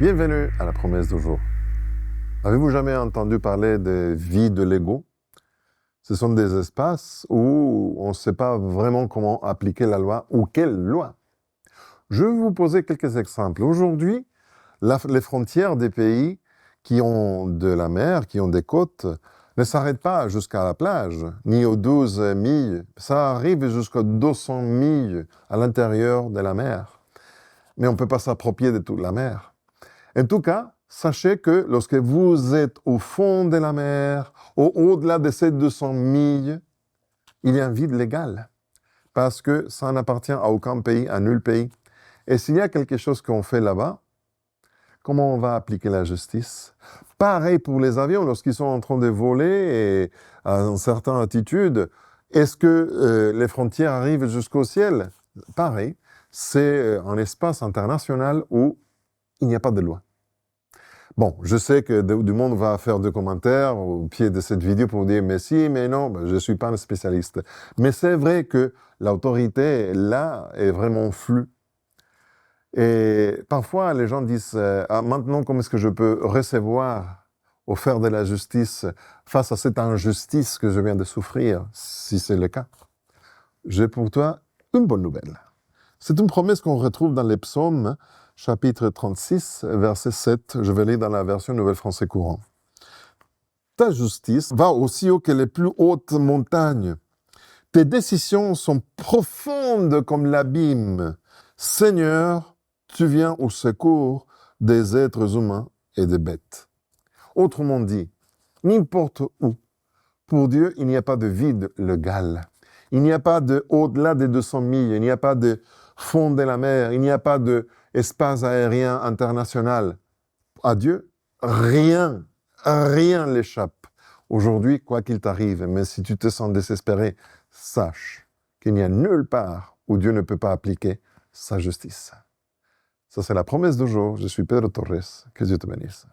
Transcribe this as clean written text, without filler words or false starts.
Bienvenue à la promesse du jour. Avez-vous jamais entendu parler de vie de Lego? Ce sont des espaces où on ne sait pas vraiment comment appliquer la loi ou quelle loi. Je vais vous poser quelques exemples. Aujourd'hui, les frontières des pays qui ont de la mer, qui ont des côtes, ne s'arrêtent pas jusqu'à la plage, ni aux 12 milles. Ça arrive jusqu'à 200 milles à l'intérieur de la mer. Mais on ne peut pas s'approprier de toute la mer. En tout cas, sachez que lorsque vous êtes au fond de la mer, au-delà de ces 200 milles, il y a un vide légal. Parce que ça n'appartient à aucun pays, à nul pays. Et s'il y a quelque chose qu'on fait là-bas, comment on va appliquer la justice? Pareil pour les avions, lorsqu'ils sont en train de voler et à une certaine altitude, est-ce que les frontières arrivent jusqu'au ciel? Pareil, c'est un espace international où il n'y a pas de loi. Bon, je sais que du monde va faire des commentaires au pied de cette vidéo pour dire « mais si, mais non, je ne suis pas un spécialiste ». Mais c'est vrai que l'autorité, là, est vraiment floue. Et parfois, les gens disent « ah, maintenant, comment est-ce que je peux recevoir, offrir de la justice face à cette injustice que je viens de souffrir, si c'est le cas ?» J'ai pour toi une bonne nouvelle. C'est une promesse qu'on retrouve dans les psaumes, chapitre 36, verset 7. Je vais lire dans la version Nouvelle Français courant. « Ta justice va aussi haut que les plus hautes montagnes. Tes décisions sont profondes comme l'abîme. Seigneur, tu viens au secours des êtres humains et des bêtes. » Autrement dit, n'importe où, pour Dieu, il n'y a pas de vide légal. Il n'y a pas de au-delà des 200 milles, il n'y a pas de fond de la mer, il n'y a pas d'espace aérien international. À Dieu, rien l'échappe. Aujourd'hui, quoi qu'il t'arrive, mais si tu te sens désespéré, sache qu'il n'y a nulle part où Dieu ne peut pas appliquer sa justice. Ça, c'est la promesse du jour. Je suis Pedro Torres. Que Dieu te bénisse.